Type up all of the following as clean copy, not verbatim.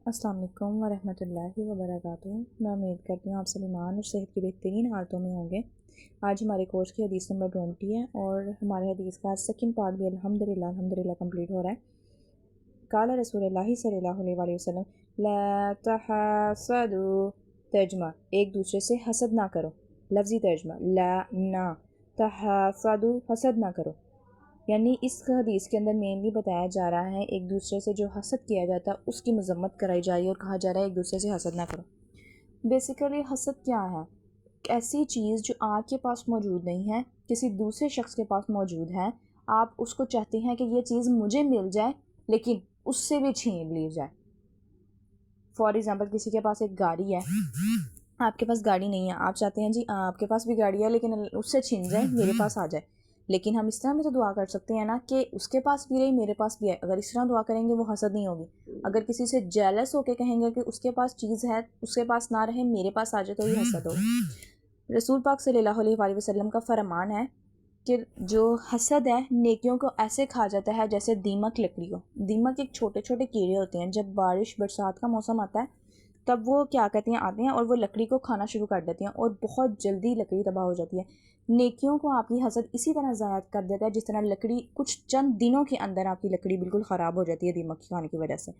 السلام علیکم ورحمۃ اللہ وبرکاتہ۔ میں امید کرتی ہوں آپ سب ایمان اور صحت کی بہترین حالتوں میں ہوں گے۔ آج ہمارے کورس کی حدیث نمبر 20 ہے اور ہمارے حدیث کا سیکنڈ پارٹ بھی الحمدللہ کمپلیٹ ہو رہا ہے۔ قال رسول اللہ صلی اللہ علیہ وآلہ وسلم لا تحاسدوا، ترجمہ ایک دوسرے سے حسد نہ کرو۔ لفظی ترجمہ لا نہ، تحاسدوا حسد نہ کرو، یعنی اس حدیث کے اندر مینلی بتایا جا رہا ہے ایک دوسرے سے جو حسد کیا جاتا ہے اس کی مذمت کرائی جا رہی ہے اور کہا جا رہا ہے ایک دوسرے سے حسد نہ کرو۔ بیسیکلی حسد کیا ہے؟ ایسی چیز جو آپ کے پاس موجود نہیں ہے، کسی دوسرے شخص کے پاس موجود ہے، آپ اس کو چاہتے ہیں کہ یہ چیز مجھے مل جائے لیکن اس سے بھی چھین لی جائے۔ فار ایگزامپل کسی کے پاس ایک گاڑی ہے، آپ کے پاس گاڑی نہیں ہے، آپ چاہتے ہیں جی آپ کے پاس بھی گاڑی ہے لیکن اس سے چھین جائے، میرے پاس آ جائے۔ لیکن ہم اس طرح بھی تو دعا کر سکتے ہیں نا کہ اس کے پاس بھی رہی میرے پاس بھی ہے۔ اگر اس طرح دعا کریں گے وہ حسد نہیں ہوگی۔ اگر کسی سے جیلس ہو کے کہیں گے کہ اس کے پاس چیز ہے اس کے پاس نہ رہے میرے پاس آ جائے، تو یہ حسد ہوگا۔ رسول پاک صلی اللہ علیہ وآلہ وسلم کا فرمان ہے کہ جو حسد ہے نیکیوں کو ایسے کھا جاتا ہے جیسے دیمک لکڑی کو۔ دیمک ایک چھوٹے چھوٹے کیڑے ہوتے ہیں، جب بارش برسات کا موسم آتا ہے تب وہ کیا کہتے ہیں آتے ہیں اور وہ لکڑی کو کھانا شروع کر دیتی ہیں اور بہت جلدی لکڑی تباہ ہو جاتی ہے۔ نیکیوں کو آپ کی حسد اسی طرح ضائع کر دیتا ہے جس طرح لکڑی کچھ چند دنوں کے اندر آپ کی لکڑی بالکل خراب ہو جاتی ہے دیمک کے کھانے کی وجہ سے۔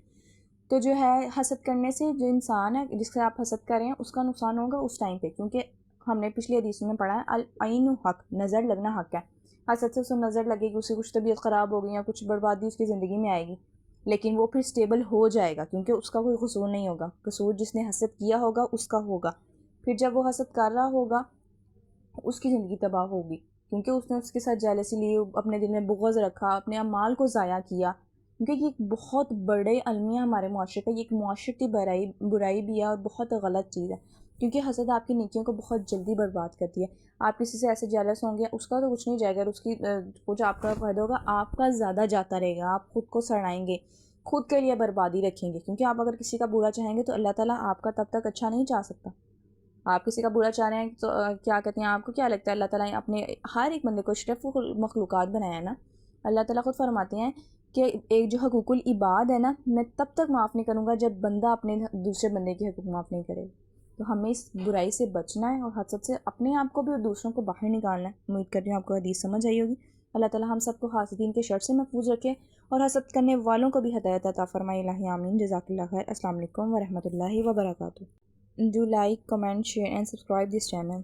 تو جو ہے حسد کرنے سے جو انسان ہے جس سے آپ حسد کر رہے ہیں اس کا نقصان ہوگا اس ٹائم پہ، کیونکہ ہم نے پچھلی حدیث میں پڑھا ہے العین حق، نظر لگنا حق ہے۔ حسد سے اسے نظر لگے گی، اس کی کچھ طبیعت خراب ہوگی یا کچھ بربادی اس کی زندگی میں آئے گی، لیکن وہ پھر سٹیبل ہو جائے گا کیونکہ اس کا کوئی قصور نہیں ہوگا۔ قصور جس نے حسد کیا ہوگا اس کا ہوگا، پھر جب وہ حسد کر رہا ہوگا اس کی زندگی تباہ ہوگی کیونکہ اس نے اس کے ساتھ جیلسی لی، اپنے دل میں بغض رکھا، اپنے اعمال کو ضائع کیا، کیونکہ یہ ایک بہت بڑے المیہ ہمارے معاشرے کا، یہ ایک معاشرتی برائی بھی ہے اور بہت غلط چیز ہے، کیونکہ حسد آپ کی نیکیوں کو بہت جلدی برباد کرتی ہے۔ آپ کسی سے ایسے جیلس ہوں گے اس کا تو کچھ نہیں جائے گا، اور اس کی کچھ آپ کا فائدہ ہوگا، آپ کا زیادہ جاتا رہے گا، آپ خود کو سڑائیں گے، خود کے لیے بربادی رکھیں گے، کیونکہ آپ اگر کسی کا برا چاہیں گے تو اللہ تعالیٰ آپ کا تب تک اچھا نہیں چاہ سکتا۔ آپ کسی کا برا چاہ رہے ہیں تو کیا کہتے ہیں، آپ کو کیا لگتا ہے اللہ تعالیٰ نے اپنے ہر ایک بندے کو اشرف مخلوقات بنایا ہے نا؟ اللہ تعالیٰ خود فرماتے ہیں کہ ایک جو حقوق العباد ہے نا، میں تب تک معاف نہیں کروں گا جب بندہ اپنے دوسرے بندے کے حقوق معاف نہیں کرے۔ تو ہمیں اس برائی سے بچنا ہے اور حسد سے اپنے آپ کو بھی اور دوسروں کو باہر نکالنا ہے۔ امید کرتی ہوں آپ کو حدیث سمجھ آئی ہوگی۔ اللہ تعالیٰ ہم سب کو حاسدین کے شر سے محفوظ رکھے اور حسد کرنے والوں کو بھی ہدایت عطا فرمائے۔ الہی آمین۔ جزاک اللہ خیر۔ السلام علیکم ورحمۃ اللہ وبرکاتہ۔ Do like, comment, share and subscribe this channel.